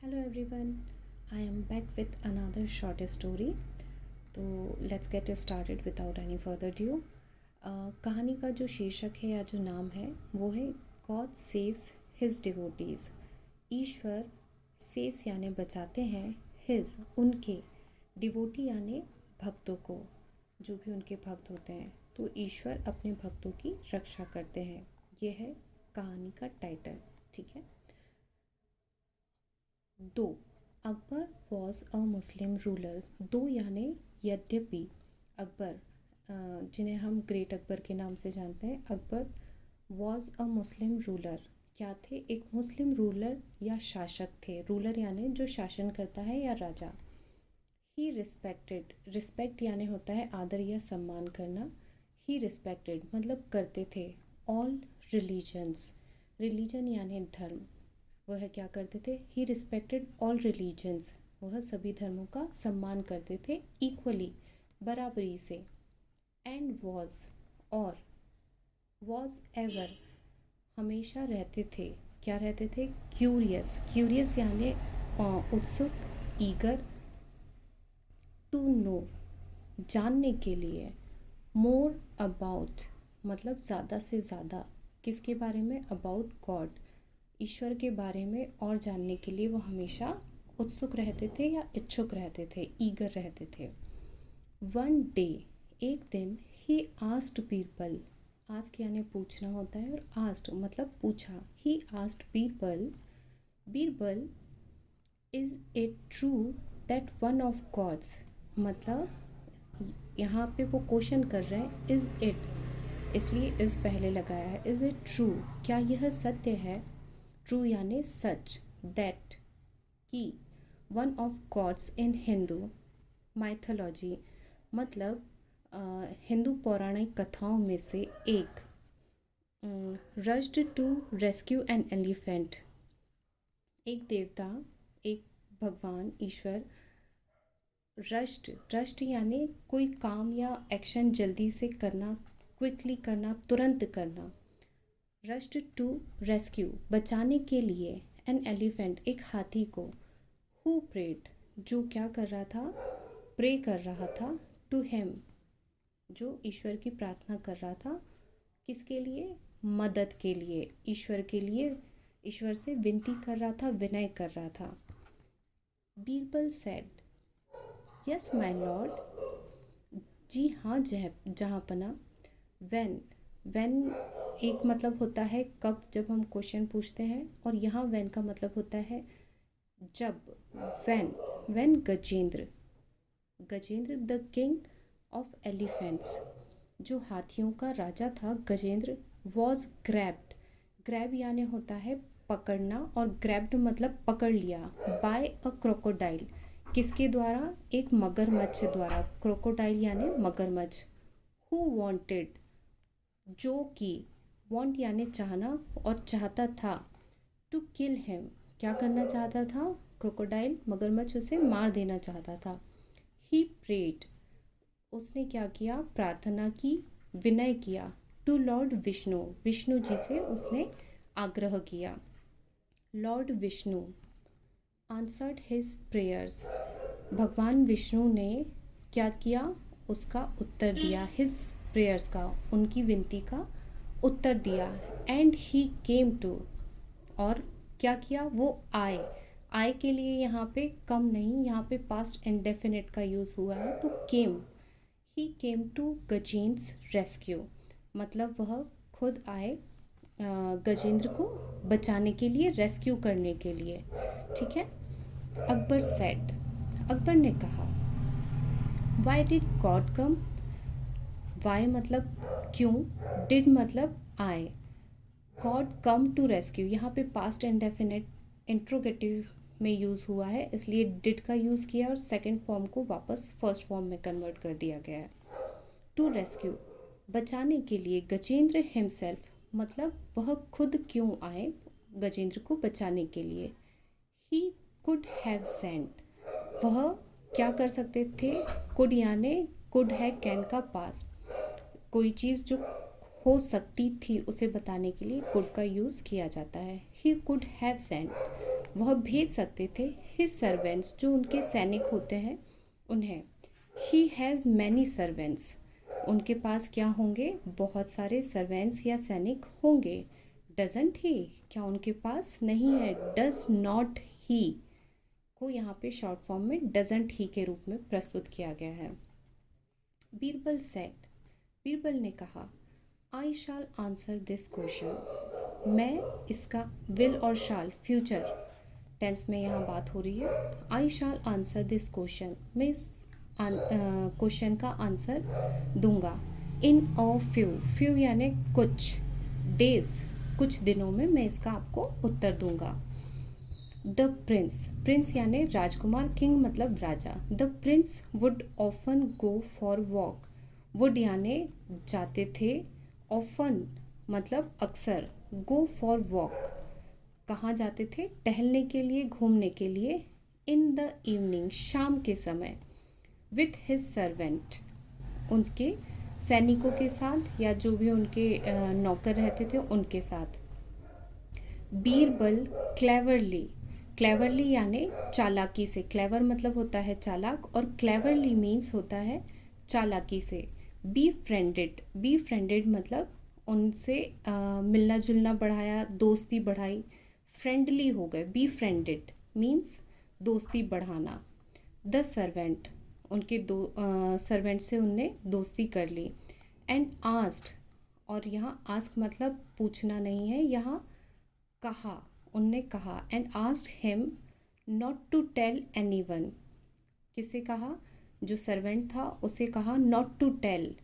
Hello everyone, I am back with another short story. तो let's get started without any further due. कहानी का जो शीर्षक है या जो नाम है वो है गॉड सेव्स हिज डिवोटीज़। ईश्वर सेव्स यानी बचाते हैं, हिज उनके, डिवोटी यानी भक्तों को, जो भी उनके भक्त होते हैं। तो ईश्वर अपने भक्तों की रक्षा करते हैं, ये है कहानी का टाइटल। ठीक है। दो, Akbar was a Muslim ruler. दो यानी यद्यपि अकबर, जिन्हें हम ग्रेट अकबर के नाम से जानते हैं, Akbar was a Muslim ruler, क्या थे? एक मुस्लिम रूलर या शासक थे। रूलर यानी जो शासन करता है या राजा। ही रिस्पेक्टेड, रिस्पेक्ट यानी होता है आदर या सम्मान करना। ही रिस्पेक्टेड मतलब करते थे। ऑल रिलीजन्स, रिलीजन यानी धर्म, वह क्या करते थे? ही रिस्पेक्टेड ऑल रिलीजन्स, वह सभी धर्मों का सम्मान करते थे इक्वली, बराबरी से। एंड वॉज, और वॉज एवर, हमेशा रहते थे। क्या रहते थे? क्यूरियस, क्यूरियस यानी उत्सुक, ईगर, टू नो जानने के लिए। मोर अबाउट मतलब ज़्यादा से ज़्यादा, किसके बारे में? अबाउट गॉड, ईश्वर के बारे में और जानने के लिए वो हमेशा उत्सुक रहते थे या इच्छुक रहते थे, ईगर रहते थे। वन डे, एक दिन, ही आस्क्ड बीरबल, आस्क यानी पूछना होता है और आस्क्ड मतलब पूछा। He asked Birbal, Birbal is it true that one of gods, मतलब यहाँ पे वो क्वेश्चन कर रहे हैं इज़ इट, इसलिए इज़ पहले लगाया है। इज़ इट ट्रू, क्या यह सत्य है? ट्रू यानी सच। दैट की, one of gods in Hindu mythology मतलब हिंदू पौराणिक कथाओं में से एक, rushed to rescue an elephant, एक देवता, एक भगवान ईश्वर, रश्ड यानी कोई काम या एक्शन जल्दी से करना, क्विकली करना, तुरंत करना। रश्ड टू रेस्क्यू बचाने के लिए, एन एलिफेंट एक हाथी को, हु प्रेड जो क्या कर रहा था? प्रे कर रहा था, टू हिम जो ईश्वर की प्रार्थना कर रहा था, किसके लिए? मदद के लिए, ईश्वर के लिए, ईश्वर से विनती कर रहा था, विनय कर रहा था। Birbal said, yes my lord, जी हाँ जहाँपना। व्हेन, व्हेन एक मतलब होता है कब, जब हम क्वेश्चन पूछते हैं, और यहाँ व्हेन का मतलब होता है जब। When Gajendra, Gajendra the king of elephants, जो हाथियों का राजा था गजेंद्र, वॉज ग्रैब्ड, ग्रैब यानी होता है पकड़ना, और ग्रैब्ड मतलब पकड़ लिया, बाय अ क्रोकोडाइल, किसके द्वारा? एक मगरमच्छ द्वारा। क्रोकोडाइल यानी मगरमच्छ। हु वांटेड, जो कि, वांट यानी चाहना और चाहता था, टू किल हिम क्या करना चाहता था? क्रोकोडाइल मगरमच्छ उसे मार देना चाहता था। ही प्रेड, उसने क्या किया? प्रार्थना की, विनय किया, टू लॉर्ड विष्णु, विष्णु जी से उसने आग्रह किया। Lord Vishnu answered his prayers, भगवान विष्णु ने क्या किया? उसका उत्तर दिया, हिज प्रेयर्स का, उनकी विनती का उत्तर दिया। एंड ही केम टू, और क्या किया? वो आए, आए के लिए यहाँ पे कम नहीं, यहाँ पे पास्ट इंडेफिनिट का यूज़ हुआ है, तो केम, ही केम टू गजेंद्र's रेस्क्यू मतलब वह खुद आए गजेंद्र को बचाने के लिए, रेस्क्यू करने के लिए। ठीक है। अकबर सेड, अकबर ने कहा, why did god come, why मतलब क्यों, डिड मतलब आए, गॉड कम टू रेस्क्यू, यहाँ पे पास्ट इंडेफिनिट इंट्रोगेटिव में यूज़ हुआ है, इसलिए डिड का यूज़ किया और सेकेंड फॉर्म को वापस फर्स्ट फॉर्म में कन्वर्ट कर दिया गया है। टू रेस्क्यू बचाने के लिए, गजेंद्र हिमसेल्फ मतलब वह खुद क्यों आए गजेंद्र को बचाने के लिए। ही कुड हैव सेंट, वह क्या कर सकते थे? कुड यानी कुड है कैन का पास्ट, कोई चीज़ जो हो सकती थी उसे बताने के लिए कुड का यूज़ किया जाता है। ही कुड हैव सेंट, वह भेज सकते थे हिज सर्वेंट्स, जो उनके सैनिक होते हैं उन्हें। ही हैज़ मैनी सर्वेंट्स, उनके पास क्या होंगे, बहुत सारे सर्वेंट्स या सैनिक होंगे। डजंट ही, क्या उनके पास नहीं है। डज नॉट ही को यहाँ पे शॉर्ट फॉर्म में डजंट ही के रूप में प्रस्तुत किया गया है। बीरबल सेड, बीरबल ने कहा, आई शैल आंसर दिस क्वेश्चन, मैं इसका, विल और शाल फ्यूचर टेंस में यहाँ बात हो रही है। आई शैल आंसर दिस क्वेश्चन, मैं इस क्वेश्चन का आंसर दूंगा। इन अ फ्यू, फ्यू यानी कुछ, डेज कुछ दिनों में मैं इसका आपको उत्तर दूंगा। द प्रिंस, प्रिंस यानी राजकुमार, किंग मतलब राजा। The prince would often go for walk, would यानी जाते थे, ऑफन मतलब अक्सर, गो फॉर वॉक कहाँ जाते थे, टहलने के लिए, घूमने के लिए। इन द इवनिंग, शाम के समय। विथ हिज सर्वेंट, उनके सैनिकों के साथ या जो भी उनके नौकर रहते थे उनके साथ। बीरबल क्लेवरली, क्लेवरली यानी चालाकी से, क्लेवर मतलब होता है चालाक और क्लेवरली मीन्स होता है चालाकी से। बी फ्रेंडेड, बी फ्रेंडेड मतलब उनसे मिलना जुलना बढ़ाया, दोस्ती बढ़ाई, फ्रेंडली हो गए। बी फ्रेंडेड मीन्स दोस्ती बढ़ाना। द सर्वेंट, उनके दो सर्वेंट से उनने दोस्ती कर ली। एंड आस्क्ड, और यहाँ आस्क मतलब पूछना नहीं है, यहाँ कहा, उनने कहा। And asked him not to tell anyone, किसे कहा, जो सर्वेंट था उसे कहा नॉट टू टेल,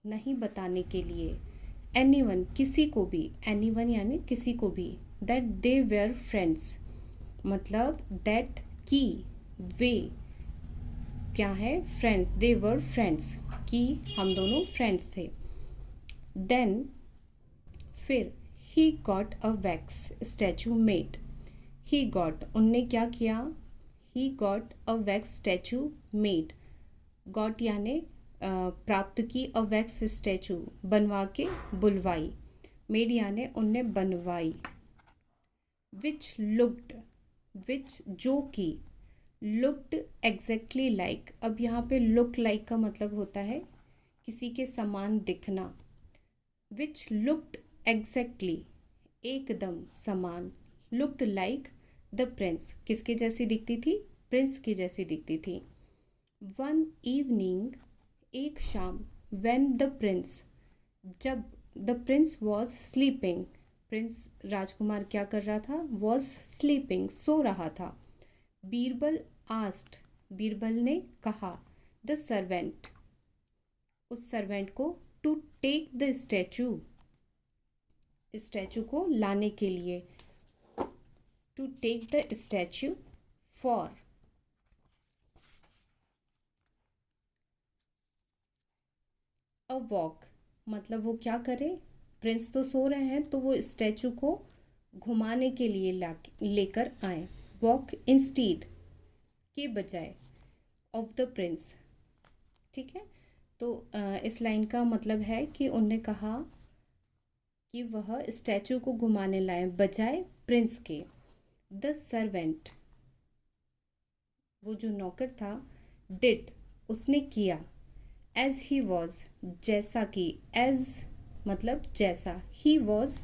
नहीं बताने के लिए, एनीवन किसी को भी, एनीवन यानी किसी को भी। दैट दे वेर फ्रेंड्स, मतलब दैट की, वे क्या है, फ्रेंड्स, दे वर फ्रेंड्स, कि हम दोनों फ्रेंड्स थे। देन फिर he got a wax statue made, he got उनने क्या किया, he got a wax statue made, got यानी प्राप्त की, अ वैक्स स्टैचू बनवा के, बुलवाई, मेड यानी उनने बनवाई। विच लुक्ड, विच जो की, लुक्ड एग्जैक्टली लाइक, अब यहाँ पे लुक लाइक का मतलब होता है किसी के समान दिखना। विच लुक्ड एग्जैक्टली एकदम समान, लुक्ड लाइक द प्रिंस, किसके जैसी दिखती थी, प्रिंस की जैसी दिखती थी। वन इवनिंग, एक शाम, व्हेन द प्रिंस, जब the prince was sleeping, prince राजकुमार क्या कर रहा था, वॉज स्लीपिंग सो रहा था। बीरबल आस्क्ड, बीरबल ने कहा, द सर्वेंट, उस सर्वेंट को, to take the statue, statue को लाने के लिए, to take the statue for a walk, मतलब वो क्या करे, प्रिंस तो सो रहे हैं तो वो स्टैचू को घुमाने के लिए लेकर आए। वॉक इंस्टीड के बजाय, ऑफ द प्रिंस, ठीक है। तो इस लाइन का मतलब है कि उन्होंने कहा कि वह स्टैचू को घुमाने लाए बजाय प्रिंस के। द सर्वेंट, वो जो नौकर था, डिड उसने किया, एज ही वॉज जैसा कि, एज मतलब जैसा, ही वॉज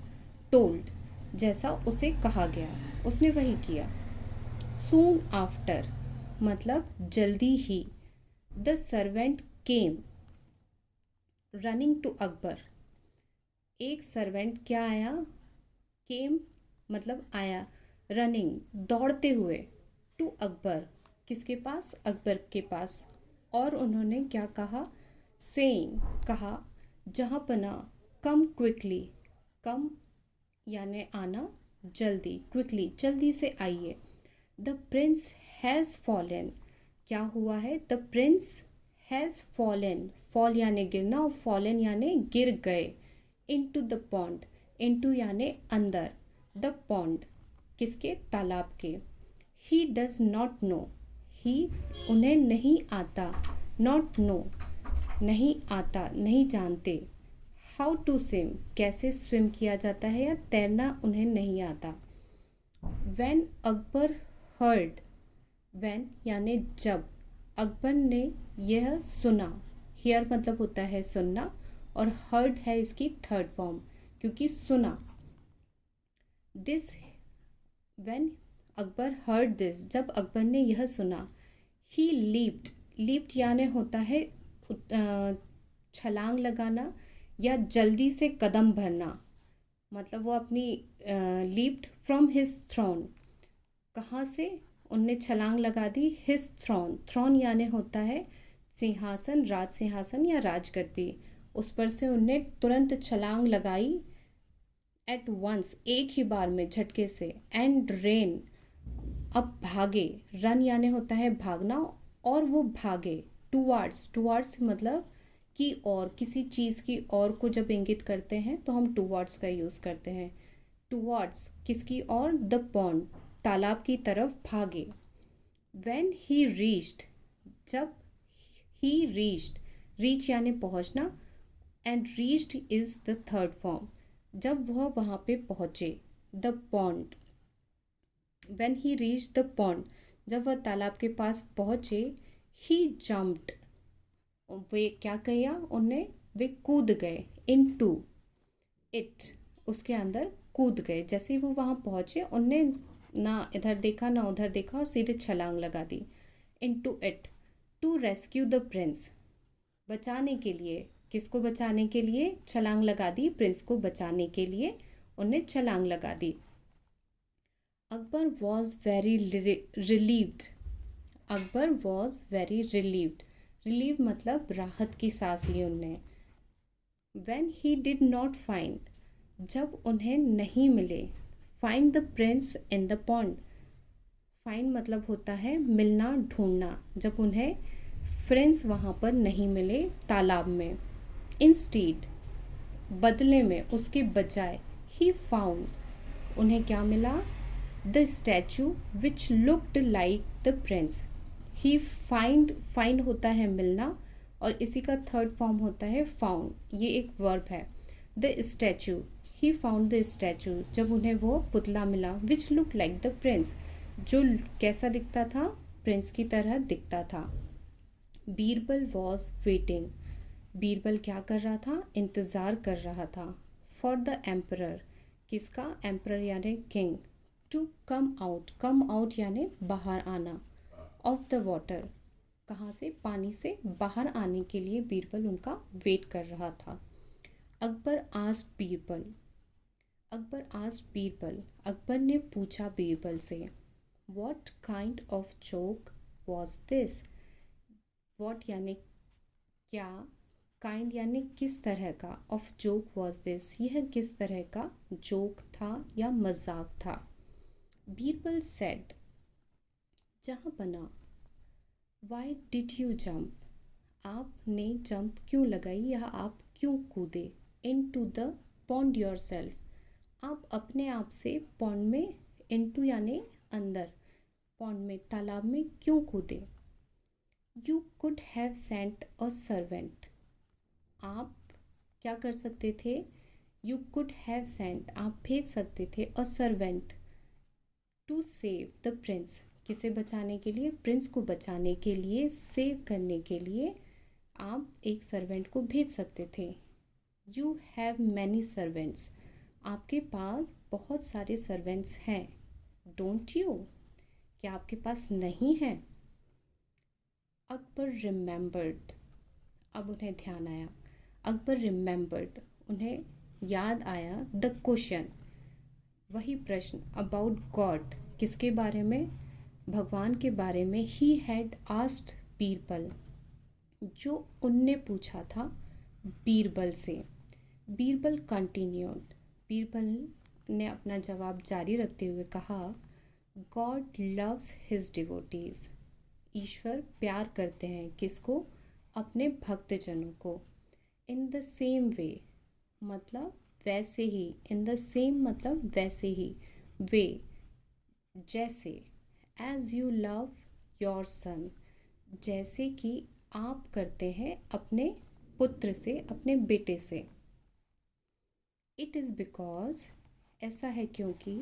टोल्ड जैसा उसे कहा गया, उसने वही किया। सून आफ्टर मतलब जल्दी ही। The servant came running to Akbar, एक सर्वेंट क्या आया, केम मतलब आया, रनिंग दौड़ते हुए, टू अकबर किसके पास, अकबर के पास। और उन्होंने क्या कहा, सेइंग कहा, जहाँ पना, कम क्विकली, कम यानी आना, जल्दी, क्विकली जल्दी से आइए। द प्रिंस हैज़ फॉलन, क्या हुआ है, the Prince has fallen, fall यानी गिरना और फॉलन यानी गिर गए। इनटू द पॉन्ड, इनटू यानी अंदर, द पॉन्ड किसके, तालाब के। ही डज नॉट नो, ही उन्हें नहीं आता, नॉट नो नहीं आता, नहीं जानते। हाउ टू स्विम कैसे स्विम किया जाता है या तैरना उन्हें नहीं आता। व्हेन अकबर हर्ड, व्हेन यानी जब, अकबर ने यह सुना, हियर मतलब होता है सुनना, और हर्ड है इसकी थर्ड फॉर्म क्योंकि सुना। This, when Akbar heard this, जब अकबर ने यह सुना, ही लीप्ड, लीप्ड यानी होता है छलांग लगाना या जल्दी से कदम भरना, मतलब वो अपनी लीप्ड फ्रॉम हिज थ्रोन, कहाँ से उनने छलांग लगा दी, हिज थ्रोन, थ्रोन यानी होता है सिंहासन, राज सिंहासन या राजगद्दी, उस पर से उनने तुरंत छलांग लगाई, एट वंस एक ही बार में झटके से, एंड रेन, अब भागे, रन यानी होता है भागना, और वो भागे टूवार्ड्स, टूवार्ड्स मतलब की और, किसी चीज़ की और को जब इंगित करते हैं तो हम टूवार्ड्स का यूज़ करते हैं, टूवार्ड्स किसकी और, द पॉन्ड, तालाब की तरफ भागे। व्हेन ही रीच्ड, जब ही रीच्ड, रीच यानी पहुंचना, and reached is the third form, जब वह वहाँ पे पहुँचे, the pond, when he reach the pond, जब वह तालाब के पास पहुँचे, ही जम्प्ड, वे क्या किया उनने, वे कूद गए, इनटू इट, उसके अंदर कूद गए, जैसे ही वो वहाँ पहुँचे उनने ना इधर देखा ना उधर देखा और सीधे छलांग लगा दी, into it, to rescue the prince, बचाने के लिए, किसको बचाने के लिए छलांग लगा दी, प्रिंस को बचाने के लिए उन्हें छलांग लगा दी। Akbar was very relieved, Akbar was very relieved, relieve मतलब राहत की सांस ली उनने। When he did not find, जब उन्हें नहीं मिले, find the prince in the pond, find मतलब होता है मिलना ढूंढना, जब उन्हें फ्रेंड्स वहाँ पर नहीं मिले तालाब में, इंस्टीड बदले में, उसके बजाय, ही फाउंड, उन्हें क्या मिला, the statue which looked like the Prince, he find, find होता है मिलना और इसी का थर्ड फॉर्म होता है फाउंड, ये एक वर्ब है, the statue, he found the statue, जब उन्हें वो पुतला मिला, which look like the Prince, जो कैसा दिखता था, प्रिंस की तरह दिखता था। बीरबल वॉज वेटिंग, बीरबल क्या कर रहा था, इंतज़ार कर रहा था, फॉर द एम्परर, किसका, एम्परर यानी king, to come out, come out यानी बाहर आना, ऑफ द वाटर, कहाँ से, पानी से बाहर आने के लिए बीरबल उनका वेट कर रहा था। अकबर आस्क्ड बीरबल, अकबर आस्क्ड बीरबल, अकबर ने पूछा बीरबल से, what kind of joke was this, what यानी क्या, काइंड यानी किस तरह का, ऑफ जोक वॉज दिस, यह किस तरह का जोक था या मजाक था। बीरबल सेड, जहाँ बना, वाई डिड यू जंप, आपने जंप क्यों लगाई या आप क्यों कूदे, into the pond yourself, आप अपने आप से पॉन्ड में, इनटू यानी अंदर, पॉन्ड में तालाब में क्यों कूदे। You could have sent a servant, आप क्या कर सकते थे, यू कुड हैव सेंट, आप भेज सकते थे, a servant, to save the prince, किसे बचाने के लिए, प्रिंस को बचाने के लिए, सेव करने के लिए आप एक सर्वेंट को भेज सकते थे। यू हैव मैनी सर्वेंट्स, आपके पास बहुत सारे सर्वेंट्स हैं, डोंट यू, क्या आपके पास नहीं है। अकबर रिमेंबर्ड, अब उन्हें ध्यान आया, अकबर रिमेंबर्ड, उन्हें याद आया, द क्वेश्चन, वही प्रश्न, अबाउट गॉड, किसके बारे में, भगवान के बारे में, ही हैड आस्क्ड बीरबल, जो उनने पूछा था बीरबल से। बीरबल कंटिन्यूड, बीरबल ने अपना जवाब जारी रखते हुए कहा, गॉड लव्स हिज डिवोटीज, ईश्वर प्यार करते हैं किसको, अपने भक्तजनों को। इन द सेम वे मतलब वैसे ही, इन द सेम मतलब वैसे ही, वे जैसे, as you love your son, जैसे कि आप करते हैं अपने पुत्र से, अपने बेटे से। इट इज़ बिकॉज, ऐसा है क्योंकि,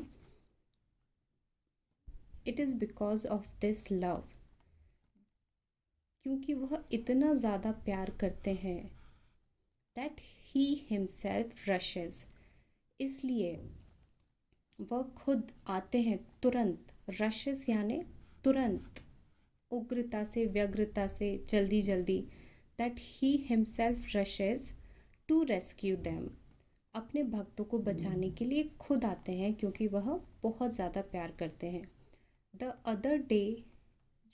it is because of this love, क्योंकि वह इतना ज़्यादा प्यार करते हैं, दैट ही हिमसेल्फ रशेस, इसलिए वह खुद आते हैं तुरंत, रशेस यानी तुरंत, उग्रता से, व्यग्रता से, जल्दी जल्दी, that he himself rushes to rescue them, अपने भक्तों को बचाने के लिए खुद आते हैं क्योंकि वह बहुत ज़्यादा प्यार करते हैं। The other day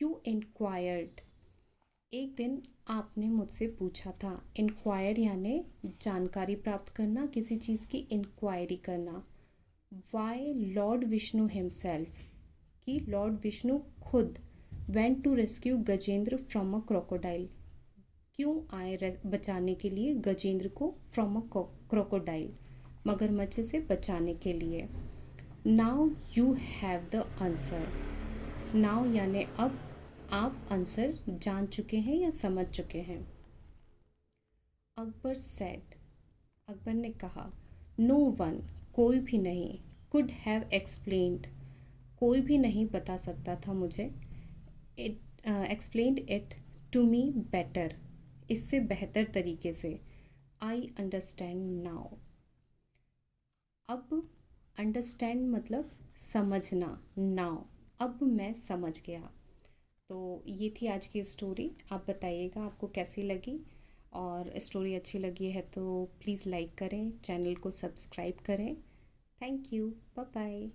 you inquired, एक दिन आपने मुझसे पूछा था, इंक्वायर यानी जानकारी प्राप्त करना, किसी चीज़ की इंक्वायरी करना। वाई लॉर्ड विष्णु हिमसेल्फ, कि लॉर्ड विष्णु खुद went to rescue Gajendra from a crocodile, क्यों आए बचाने के लिए गजेंद्र को फ्रॉम अ क्रोकोडाइल, मगरमच्छ से बचाने के लिए। Now you have the answer, now यानी अब आप आंसर जान चुके हैं या समझ चुके हैं। अकबर सेड, अकबर ने कहा, नो वन, कोई भी नहीं, कुड हैव एक्सप्लेन्ड, कोई भी नहीं बता सकता था मुझे, it explained it to me better, इससे बेहतर तरीके से। आई अंडरस्टैंड नाउ, अब अंडरस्टैंड मतलब समझना, नाउ अब मैं समझ गया। तो ये थी आज की स्टोरी, आप बताइएगा आपको कैसी लगी, और स्टोरी अच्छी लगी है तो प्लीज़ लाइक करें, चैनल को सब्सक्राइब करें। Thank you, bye bye.